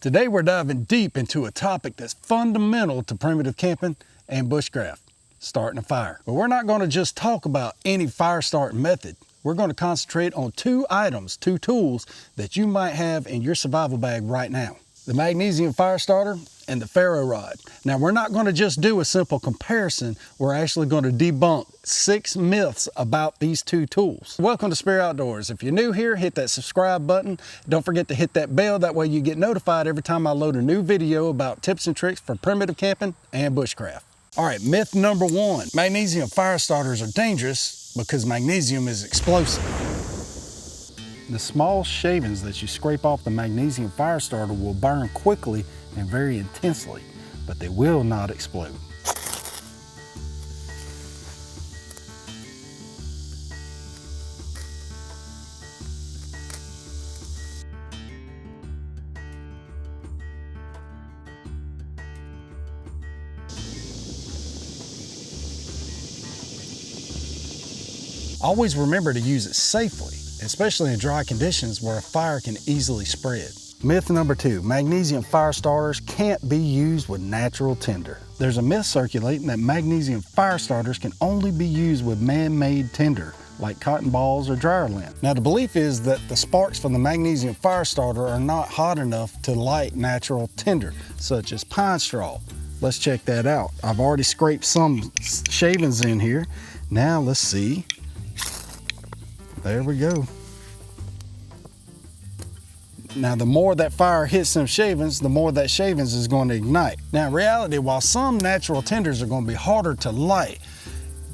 Today we're diving deep into a topic that's fundamental to primitive camping and bushcraft, starting a fire. But we're not going to just talk about any fire starting method. We're going to concentrate on two items, two tools that you might have in your survival bag right now. The Magnesium fire starter and the Ferro rod. Now we're not going to just do a simple comparison, we're actually going to debunk 6 myths about these two tools. Welcome to Spirit Outdoors. If you're new here, hit that subscribe button. Don't forget to hit that bell, that way you get notified every time I load a new video about tips and tricks for primitive camping and bushcraft. All right, myth number 1. Magnesium fire starters are dangerous because magnesium is explosive. The small shavings that you scrape off the magnesium fire starter will burn quickly and very intensely, but they will not explode. Always remember to use it safely, especially in dry conditions where a fire can easily spread. Myth number 2, magnesium fire starters can't be used with natural tinder. There's a myth circulating that magnesium fire starters can only be used with man-made tinder, like cotton balls or dryer lint. Now the belief is that the sparks from the magnesium fire starter are not hot enough to light natural tinder, such as pine straw. Let's check that out. I've already scraped some shavings in here. Now let's see. There we go. Now the more that fire hits them shavings, the more that shavings is going to ignite. Now in reality, while some natural tinders are going to be harder to light,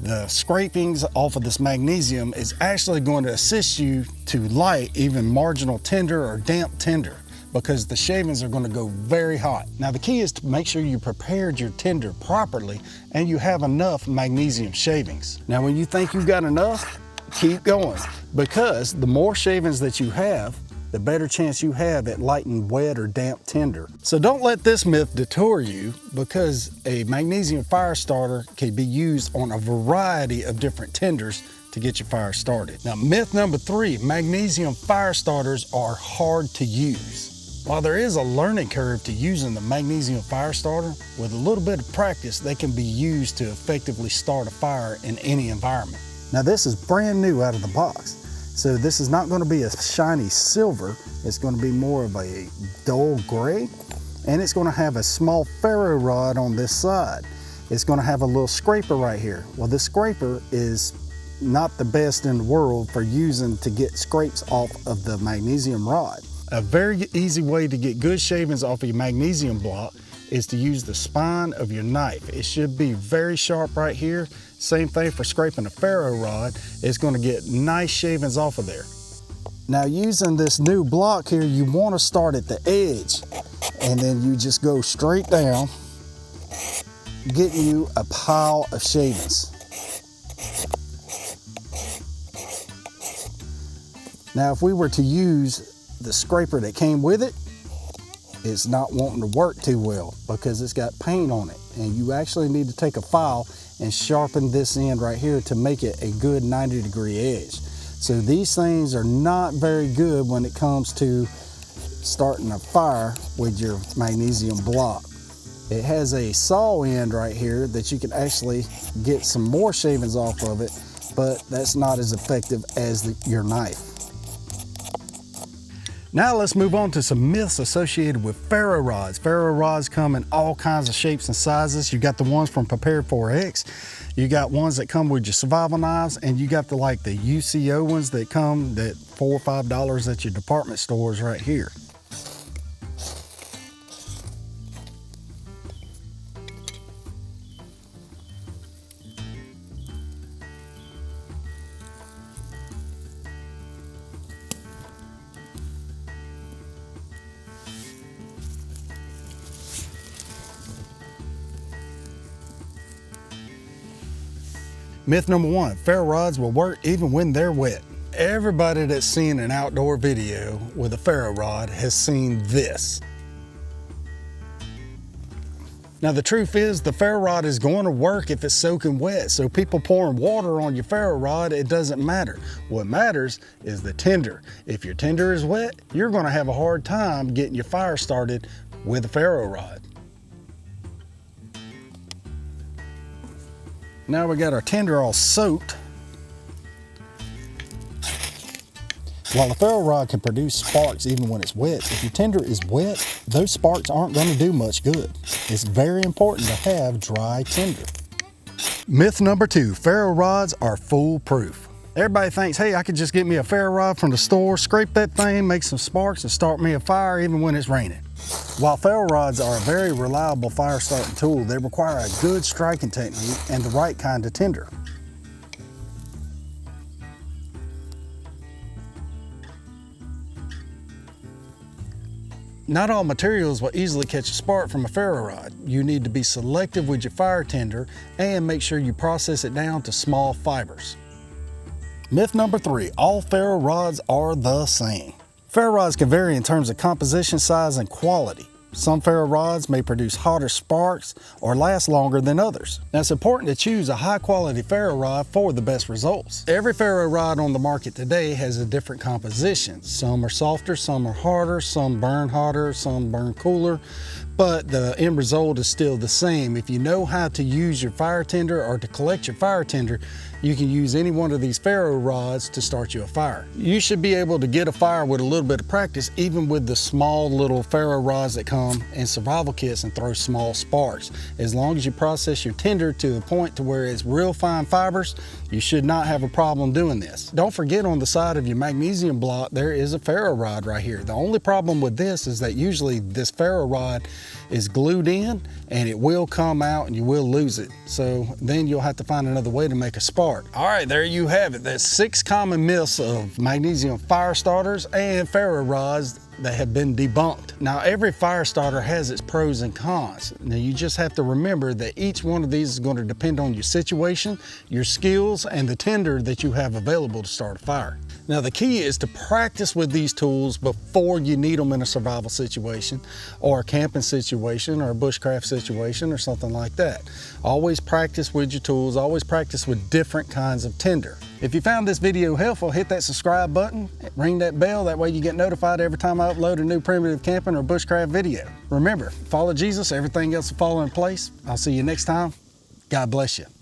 the scrapings off of this magnesium is actually going to assist you to light even marginal tinder or damp tinder, because the shavings are going to go very hot. Now the key is to make sure you prepared your tinder properly and you have enough magnesium shavings. Now when you think you've got enough, keep going, because the more shavings that you have, the better chance you have at lighting wet or damp tinder. So don't let this myth detour you, because a magnesium fire starter can be used on a variety of different tinders to get your fire started. Now myth number 3, magnesium fire starters are hard to use. While there is a learning curve to using the magnesium fire starter, with a little bit of practice, they can be used to effectively start a fire in any environment. Now this is brand new out of the box. So this is not going to be a shiny silver, it's going to be more of a dull gray, and it's going to have a small ferro rod on this side. It's going to have a little scraper right here. Well, this scraper is not the best in the world for using to get scrapes off of the magnesium rod. A very easy way to get good shavings off of your magnesium block is to use the spine of your knife. It should be very sharp right here. Same thing for scraping a ferro rod. It's going to get nice shavings off of there. Now using this new block here, you want to start at the edge and then you just go straight down, getting you a pile of shavings. Now if we were to use the scraper that came with it, it's not wanting to work too well because it's got paint on it, and you actually need to take a file and sharpen this end right here to make it a good 90-degree edge. So these things are not very good when it comes to starting a fire with your magnesium block. It has a saw end right here that you can actually get some more shavings off of it, but that's not as effective as your knife. Now let's move on to some myths associated with ferro rods. Ferro rods come in all kinds of shapes and sizes. You got the ones from Prepared 4X, you got ones that come with your survival knives, and you got the UCO ones that come at $4 or $5 at your department stores right here. Myth number 1, ferro rods will work even when they're wet. Everybody that's seen an outdoor video with a ferro rod has seen this. Now the truth is the ferro rod is going to work if it's soaking wet, so people pouring water on your ferro rod, it doesn't matter. What matters is the tinder. If your tinder is wet, you're going to have a hard time getting your fire started with a ferro rod. Now we got our tinder all soaked. While a ferro rod can produce sparks even when it's wet, if your tinder is wet, those sparks aren't going to do much good. It's very important to have dry tinder. Myth number 2, ferro rods are foolproof. Everybody thinks, hey, I could just get me a ferro rod from the store, scrape that thing, make some sparks, and start me a fire even when it's raining. While ferro rods are a very reliable fire starting tool, they require a good striking technique and the right kind of tinder. Not all materials will easily catch a spark from a ferro rod. You need to be selective with your fire tinder and make sure you process it down to small fibers. Myth number 3, all ferro rods are the same. Ferro rods can vary in terms of composition, size, and quality. Some ferro rods may produce hotter sparks or last longer than others. Now it's important to choose a high quality ferro rod for the best results. Every ferro rod on the market today has a different composition. Some are softer, some are harder, some burn hotter, some burn cooler, but the end result is still the same. If you know how to use your fire tinder or to collect your fire tinder, you can use any one of these ferro rods to start you a fire. You should be able to get a fire with a little bit of practice, even with the small little ferro rods that come in survival kits and throw small sparks. As long as you process your tinder to the point to where it's real fine fibers, you should not have a problem doing this. Don't forget, on the side of your magnesium block, there is a ferro rod right here. The only problem with this is that usually this ferro rod is glued in and it will come out and you will lose it. So then you'll have to find another way to make a spark. All right, there you have it. That's 6 common myths of magnesium fire starters and ferro rods that have been debunked. Now every fire starter has its pros and cons. Now you just have to remember that each one of these is going to depend on your situation, your skills, and the tinder that you have available to start a fire. Now the key is to practice with these tools before you need them in a survival situation or a camping situation or a bushcraft situation or something like that. Always practice with your tools, always practice with different kinds of tinder. If you found this video helpful, hit that subscribe button, ring that bell, that way you get notified every time I upload a new primitive camping or bushcraft video. Remember, follow Jesus, everything else will fall in place. I'll see you next time. God bless you.